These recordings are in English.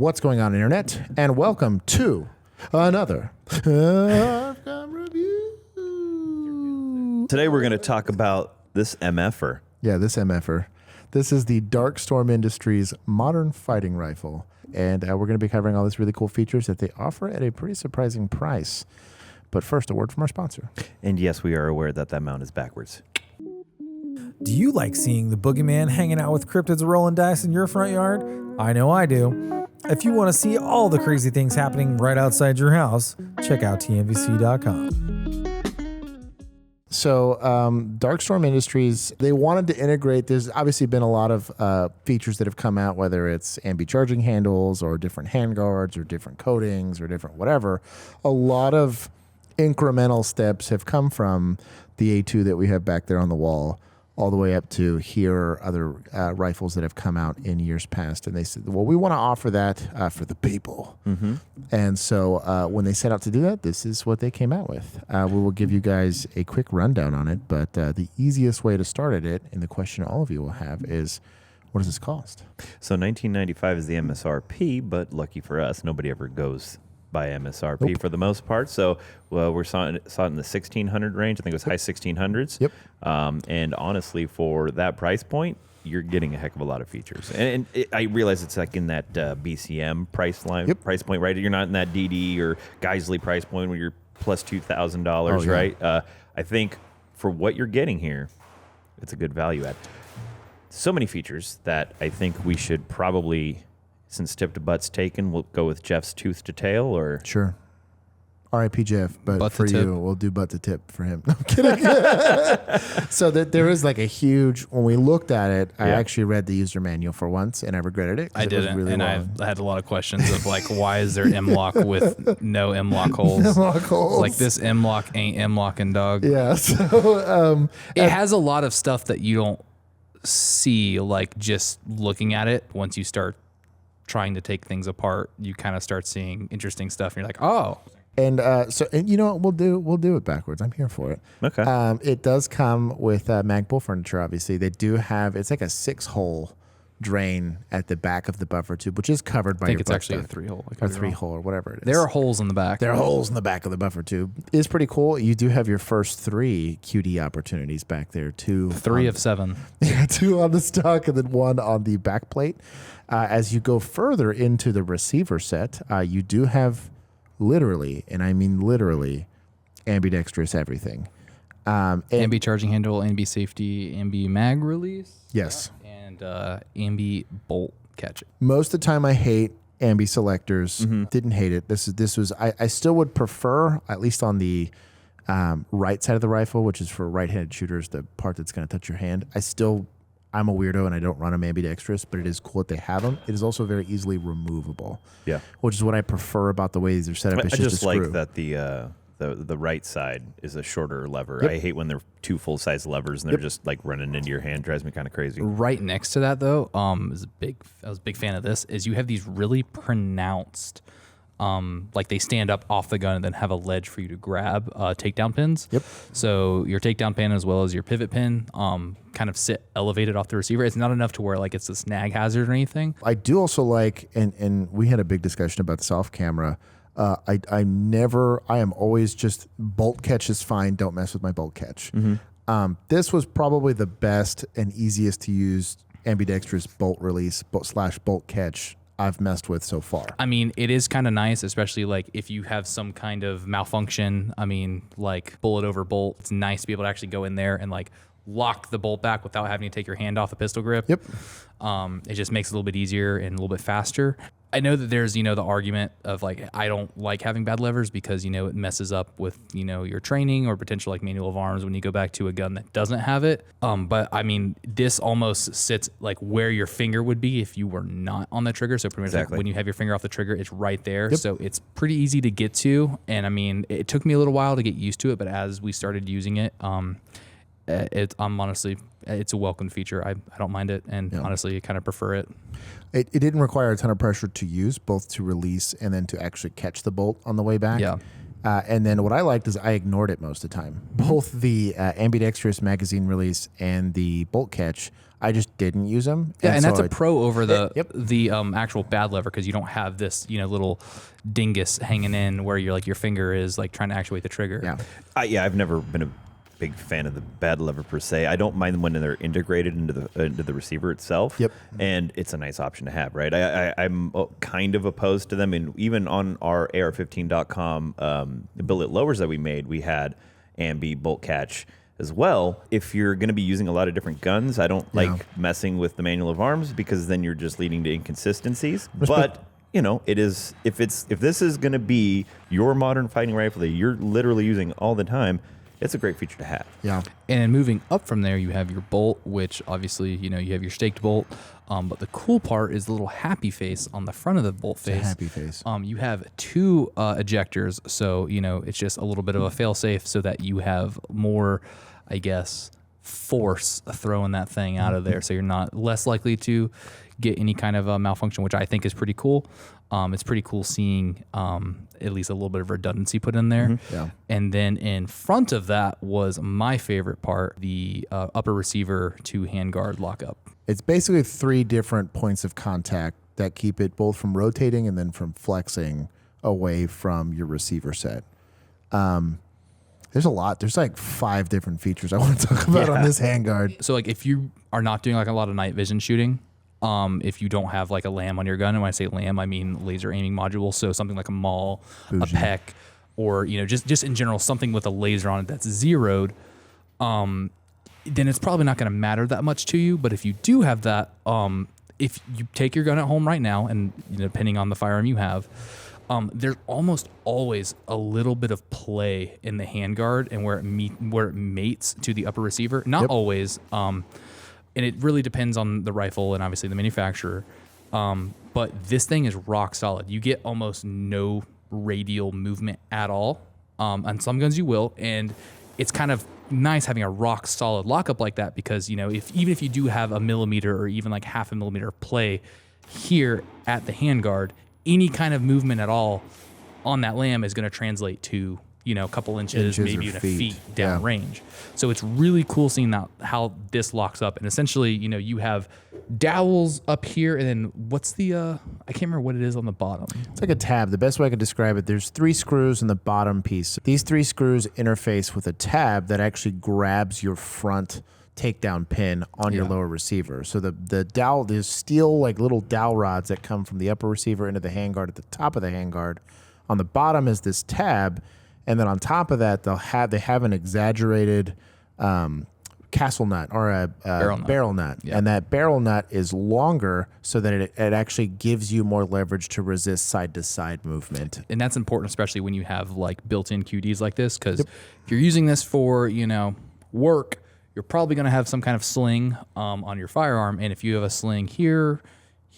What's going on, Internet? And welcome to another ARFCOM review. Today we're going to talk about this MFR. Yeah, this MFR. This is the Darkstorm Industries modern fighting rifle. And we're going to be covering all these really cool features that they offer at a pretty surprising price. But first, a word from our sponsor. And yes, we are aware that that mount is backwards. Do you like seeing the boogeyman hanging out with cryptids rolling dice in your front yard? I know I do. If you want to see all the crazy things happening right outside your house, check out TNVC.com. So Darkstorm Industries, they wanted to integrate, there's obviously been a lot of features that have come out, whether it's ambi charging handles or different handguards or different coatings or different whatever. A lot of incremental steps have come from the A2 that we have back there on the wall all the way up to here are other rifles that have come out in years past. And they said, well, we want to offer that for the people. Mm-hmm. And so when they set out to do that, this is what they came out with. We will give you guys a quick rundown on it, but the easiest way to start at it, and the question all of you will have is, what does this cost? So $19.95 is the MSRP, but lucky for us, nobody ever goes by MSRP for the most part. So we saw it in the 1600 range. I think it was high 1600s. Yep. And honestly, for that price point, you're getting a heck of a lot of features. And I realize it's like in that BCM price point, right? You're not in that DD or Geisley price point where you're plus $2,000, right? I think for what you're getting here, it's a good value add. So many features that I think we should probably, since tip to butt's taken, we'll go with Jeff's tooth to tail, or sure. R.I.P. Jeff, but butt for you, we'll do butt to tip for him. No, I'm kidding. So that there is like a huge. When we looked at it, I actually read the user manual for once, and I regretted it. I didn't, really and long. I had a lot of questions of like, why is there M-lock with no M-lock holes? M-lock holes. Like this M-lock ain't M-locking, dog. Yeah. So It has a lot of stuff that you don't see, like just looking at it. Once you start trying to take things apart, you kind of start seeing interesting stuff, and you're like, oh. And you know what we'll do it backwards. I'm here for it. Okay. It does come with mag pull furniture. Obviously, they do have. It's like a 6-hole drain at the back of the buffer tube, which is covered by. I think your it's actually a 3-hole, or 3-hole or whatever it is. There are holes in the back. There are holes in the back of the buffer tube. It's pretty cool. You do have your first 3 QD opportunities back there. 3 of 7. Yeah, 2 on the stock and then 1 on the back plate. As you go further into the receiver set, you do have literally, and I mean literally, ambidextrous everything. Ambi charging handle, Ambi safety, Ambi mag release. Yes. And Ambi bolt catch. Most of the time I hate ambi selectors. Didn't hate it. This was I still would prefer, at least on the right side of the rifle, which is for right-handed shooters, the part that's going to touch your hand. I'm a weirdo and I don't run them ambidextrous, but it is cool that they have them. It is also very easily removable. Yeah, which is what I prefer about the way these are set up. It's I just like screw. that the right side is a shorter lever. Yep. I hate when they're 2 full-size levers and they're just like running into your hand. Drives me kind of crazy. Right next to that, though, I was a big fan of this. Is you have these really pronounced, like they stand up off the gun and then have a ledge for you to grab takedown pins. Yep. So your takedown pin as well as your pivot pin kind of sit elevated off the receiver. It's not enough to where like it's a snag hazard or anything. I do also like, and we had a big discussion about this off camera. I am always just bolt catch is fine. Don't mess with my bolt catch. This was probably the best and easiest to use ambidextrous bolt release / bolt catch I've messed with so far. I mean, it is kind of nice, especially like if you have some kind of malfunction. I mean, like bullet over bolt. It's nice to be able to actually go in there and like lock the bolt back without having to take your hand off the pistol grip. Yep. It just makes it a little bit easier and a little bit faster. I know that there's, the argument of like, I don't like having bad levers because, it messes up with, your training or potential like manual of arms when you go back to a gun that doesn't have it. But I mean, this almost sits like where your finger would be if you were not on the trigger. So pretty much like when you have your finger off the trigger, it's right there. Yep. So it's pretty easy to get to. And I mean, it took me a little while to get used to it, but as we started using it, I'm honestly, it's a welcome feature. I don't mind it, and honestly, I kind of prefer it. It didn't require a ton of pressure to use, both to release and then to actually catch the bolt on the way back. Yeah. And then what I liked is I ignored it most of the time. Both the ambidextrous magazine release and the bolt catch, I just didn't use them. Yeah, and so that's a pro over the Yep. the actual bad lever because you don't have this little dingus hanging in where your finger is like trying to actuate the trigger. Yeah. I've never been a big fan of the bad lever per se. I don't mind them when they're integrated into the receiver itself. Yep. And it's a nice option to have, right? I'm kind of opposed to them, and even on our AR15.com billet lowers that we made, we had ambi bolt catch as well. If you're going to be using a lot of different guns, I don't like messing with the manual of arms because then you're just leading to inconsistencies. But it is if this is going to be your modern fighting rifle that you're literally using all the time, it's a great feature to have. Yeah. And moving up from there, you have your bolt, which obviously you have your staked bolt. But the cool part is the little happy face on the front of the bolt face. Happy face. You have two ejectors, so it's just a little bit of a fail-safe so that you have more, I guess, force throwing that thing out of there, so you're not less likely to get any kind of malfunction, which I think is pretty cool. It's pretty cool seeing at least a little bit of redundancy put in there. Yeah. And then in front of that was my favorite part, the upper receiver to handguard lockup. It's basically 3 different points of contact that keep it both from rotating and then from flexing away from your receiver set. There's a lot. There's like 5 different features I want to talk about on this handguard. So like if you are not doing like a lot of night vision shooting, if you don't have like a LAM on your gun, and when I say LAM, I mean laser aiming module. So something like a MAL, a PEC, or just in general something with a laser on it that's zeroed, then it's probably not going to matter that much to you. But if you do have that, if you take your gun at home right now, and depending on the firearm you have, there's almost always a little bit of play in the handguard and where it mates to the upper receiver. Not always, and it really depends on the rifle and obviously the manufacturer. But this thing is rock solid. You get almost no radial movement at all. On some guns you will, and it's kind of nice having a rock solid lockup like that because even if you do have a millimeter or even like half a millimeter play here at the handguard, any kind of movement at all on that LAM is going to translate to a couple inches maybe even a feet down range. So it's really cool seeing that how this locks up, and essentially you have dowels up here, and then what's the I can't remember what it is on the bottom. It's like a tab. The best way I could describe it, there's 3 screws in the bottom piece. These 3 screws interface with a tab that actually grabs your front takedown pin on your lower receiver. So the dowel, there's steel like little dowel rods that come from the upper receiver into the handguard at the top of the handguard. On the bottom is this tab, and then on top of that they have an exaggerated castle nut or a barrel nut. Yeah. And that barrel nut is longer so that it actually gives you more leverage to resist side-to-side movement. And that's important, especially when you have like built-in QDs like this, because if you're using this for work, you're probably going to have some kind of sling on your firearm, and if you have a sling here,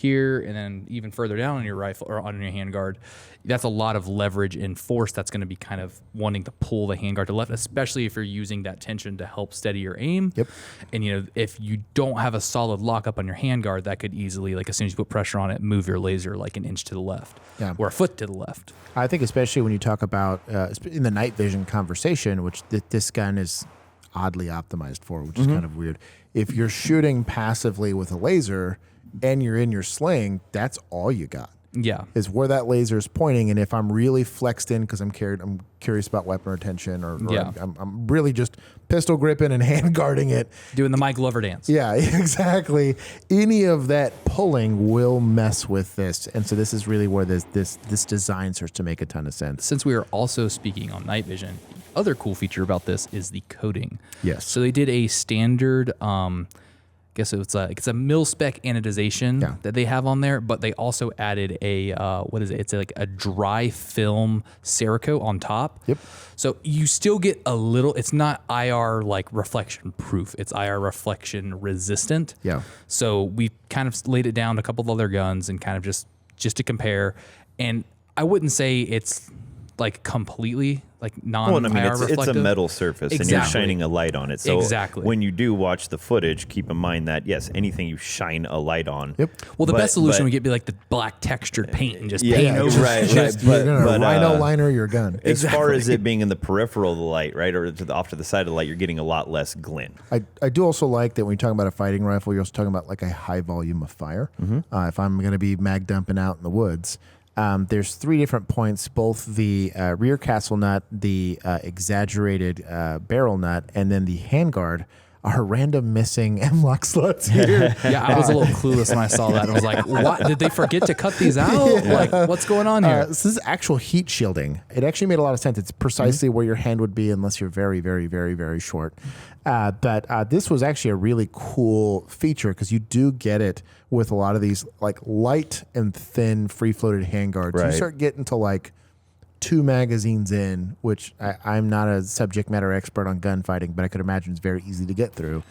and then even further down on your rifle or on your handguard, that's a lot of leverage and force that's going to be kind of wanting to pull the handguard to left, especially if you're using that tension to help steady your aim. Yep. And if you don't have a solid lockup on your handguard, that could easily, like as soon as you put pressure on it, move your laser like an inch to the left or a foot to the left. I think especially when you talk about in the night vision conversation, which this gun is oddly optimized for, which is kind of weird. If you're shooting passively with a laser and you're in your sling, that's all you got. Yeah. Is where that laser is pointing, and if I'm really flexed in because I'm curious about weapon retention, or I'm really just pistol gripping and hand guarding it, doing the Mike Glover dance. Yeah, exactly. Any of that pulling will mess with this, and so this is really where this design starts to make a ton of sense. Since we are also speaking on night vision, the other cool feature about this is the coating. Yes. So they did a standard. I guess it's a mil spec anodization that they have on there, but they also added a what is it? It's like a dry film Cerakote on top. Yep. So you still get a little. It's not IR like reflection proof. It's IR reflection resistant. Yeah. So we kind of laid it down to a couple of other guns and kind of just to compare. And I wouldn't say it's like completely like Well, non-IR I mean, it's a reflective. metal surface, and Exactly. you're shining a light on it. So Exactly. when you do watch the footage, keep in mind that, yes, anything you shine a light on. Yep. Well, the but- best solution but- would be like the black textured paint and just Yeah, paint yeah, over. right, Just, right. you're gonna But, rhino liner your gun. As far as it being in the peripheral of the light, right, or off to the side of the light, you're getting a lot less glint. I do also like that when you're talking about a fighting rifle, you're also talking about like a high volume of fire. If I'm going to be mag dumping out in the woods, there's 3 different points, both the rear castle nut, the exaggerated barrel nut, and then the handguard are random missing M-lock slots here. Yeah, I was a little clueless when I saw that. And I was like, what? Did they forget to cut these out? Like, what's going on here? This is actual heat shielding. It actually made a lot of sense. It's precisely where your hand would be unless you're very, very, very, very short. But this was actually a really cool feature because you do get it with a lot of these like light and thin free-floated handguards. You Right. start getting to like 2 magazines in, which I'm not a subject matter expert on gunfighting, but I could imagine it's very easy to get through.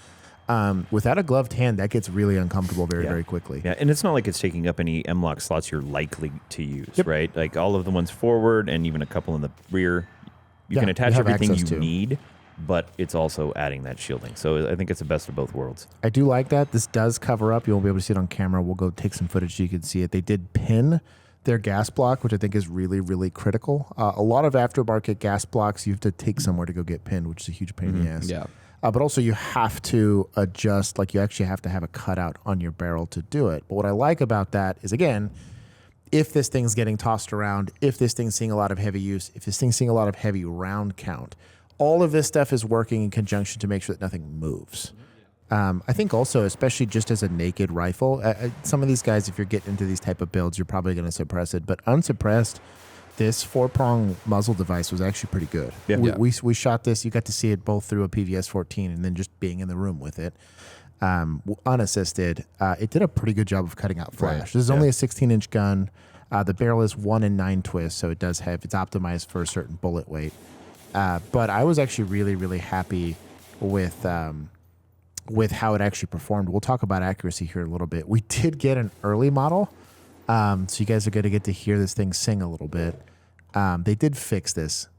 Without a gloved hand, that gets really uncomfortable very, very quickly. Yeah, and it's not like it's taking up any M-lock slots you're likely to use, Yep. right? Like all of the ones forward and even a couple in the rear, you Yeah, can you attach have everything access you to. need, but it's also adding that shielding. So I think it's the best of both worlds. I do like that. This does cover up. You won't be able to see it on camera. We'll go take some footage so you can see it. They did pin their gas block, which I think is really, really critical. A lot of aftermarket gas blocks, you have to take somewhere to go get pinned, which is a huge pain in the ass. Yeah. But also you have to adjust, like you actually have to have a cutout on your barrel to do it. But what I like about that is, again, if this thing's getting tossed around, if this thing's seeing a lot of heavy use, if this thing's seeing a lot of heavy round count, all of this stuff is working in conjunction to make sure that nothing moves. I think also, especially just as a naked rifle, some of these guys, if you're getting into these type of builds, you're probably going to suppress it. But unsuppressed, this 4-prong muzzle device was actually pretty good. Yeah. We shot this. You got to see it both through a PVS 14 and then just being in the room with it. Unassisted, it did a pretty good job of cutting out flash. Right. This is only a 16-inch gun. The barrel is 1 in 9 twists, so it's optimized for a certain bullet weight. But I was actually really, really happy with how it actually performed. We'll talk about accuracy here in a little bit. We did get an early model, so you guys are going to get to hear this thing sing a little bit. They did fix this.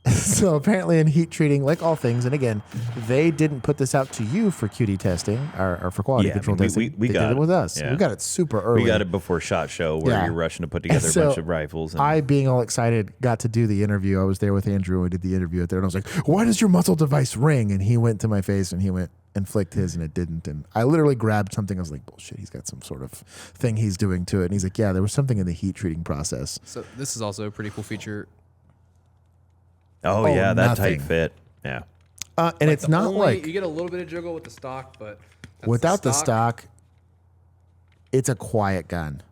So apparently in heat treating, like all things, and again, they didn't put this out to you for QD testing or for quality Yeah, I control mean, testing. we They got did it it. with us. Yeah. We got it super early. We got it before SHOT Show where Yeah. you're rushing to put together So a bunch of rifles. And I, being all excited, got to do the interview. I was there with Andrew and we did the interview out there, and I was like, "Why does your muzzle device ring?" And he went to my face and he went and flicked his, and it didn't. And I literally grabbed something. I was like, "Bullshit! He's got some sort of thing he's doing to it." And he's like, "Yeah, there was something in the heat treating process." So this is also a pretty cool feature. oh, yeah, that nothing. tight fit. Yeah. And it's not like you get a little bit of jiggle with the stock, but that's without the stock, it's a quiet gun.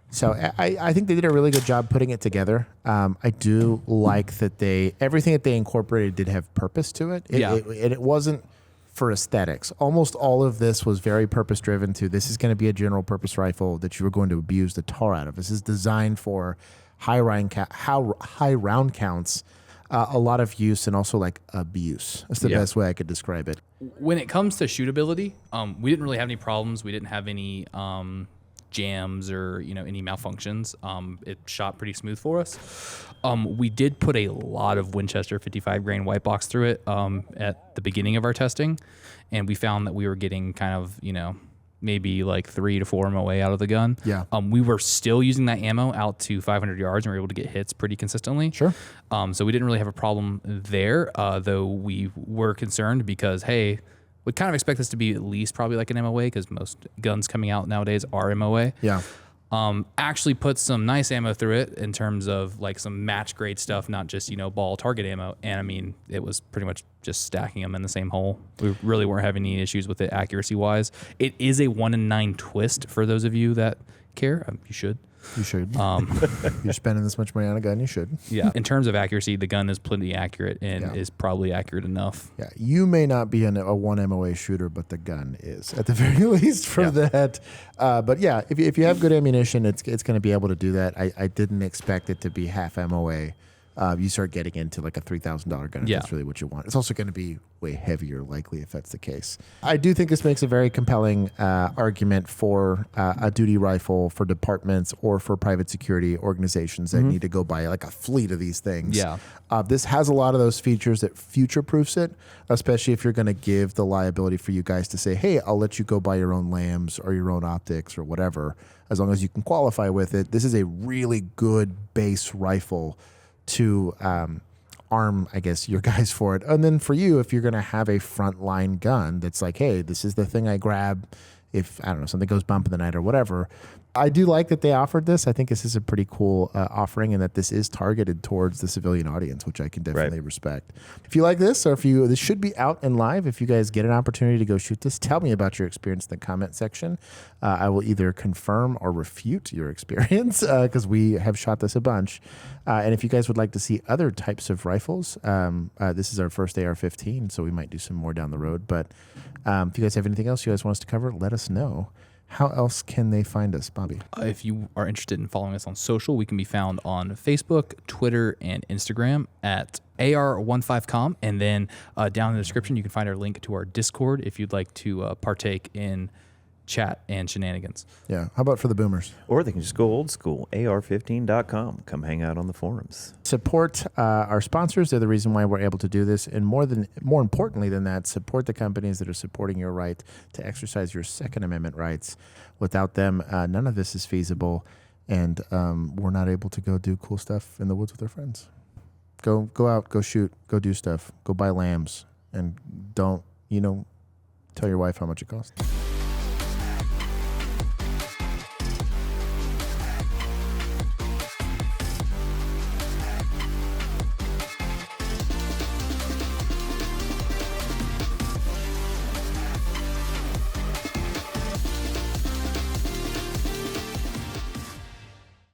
So I think they did a really good job putting it together. I do like that everything that they incorporated did have purpose to it. And it wasn't for aesthetics. Almost all of this was very purpose driven to this is going to be a general purpose rifle that you are going to abuse the tar out of. This is designed for high round counts, a lot of use, and also like abuse. That's the Yeah. best way I could describe it. When it comes to shootability, we didn't really have any problems. We didn't have any jams or any malfunctions. It shot pretty smooth for us. We did put a lot of Winchester 55 grain white box through it at the beginning of our testing, and we found that we were getting kind of maybe like 3 to 4 MOA out of the gun. Yeah. We were still using that ammo out to 500 yards and we were able to get hits pretty consistently. Sure. So we didn't really have a problem there, though we were concerned because, hey, we'd kind of expect this to be at least probably like an MOA because most guns coming out nowadays are MOA. Yeah. Actually put some nice ammo through it in terms of like some match grade stuff, not just, ball target ammo. And I mean, it was pretty much just stacking them in the same hole. We really weren't having any issues with it accuracy wise. It is a 1 in 9 twist for those of you that care. You should. You should. You're spending this much money on a gun, you should. Yeah. In terms of accuracy, the gun is plenty accurate and is probably accurate enough. Yeah, you may not be a 1 MOA shooter, but the gun is at the very least for that. But yeah, if you have good ammunition, it's going to be able to do that. I didn't expect it to be half MOA You start getting into like a $3,000 gun if Yeah. that's really what you want. It's also going to be way heavier, likely, if that's the case. I do think this makes a very compelling argument for a duty rifle for departments or for private security organizations that need to go buy like a fleet of these things. Yeah. This has a lot of those features that future-proofs it, especially if you're going to give the liability for you guys to say, hey, I'll let you go buy your own lambs or your own optics or whatever, as long as you can qualify with it. This is a really good base rifle to arm, I guess, your guys for it. And then for you, if you're going to have a frontline gun that's like, hey, this is the thing I grab if, I don't know, something goes bump in the night or whatever. I do like that they offered this. I think this is a pretty cool offering, and that this is targeted towards the civilian audience, which I can definitely respect. If you like this, or this should be out and live. If you guys get an opportunity to go shoot this, tell me about your experience in the comment section. I will either confirm or refute your experience because we have shot this a bunch. And if you guys would like to see other types of rifles, this is our first AR-15, so we might do some more down the road. But if you guys have anything else you guys want us to cover, let us know. How else can they find us, Bobby? If you are interested in following us on social, we can be found on Facebook, Twitter, and Instagram at AR15com. And then down in the description, you can find our link to our Discord if you'd like to partake in chat and shenanigans. Yeah. How about for the boomers? Or they can just go old school, AR15.com. Come hang out on the forums. Support our sponsors. They're the reason why we're able to do this. And more importantly than that, support the companies that are supporting your right to exercise your Second Amendment rights. Without them, none of this is feasible. And we're not able to go do cool stuff in the woods with our friends. Go out, go shoot, go do stuff, go buy lambs. And don't, tell your wife how much it costs.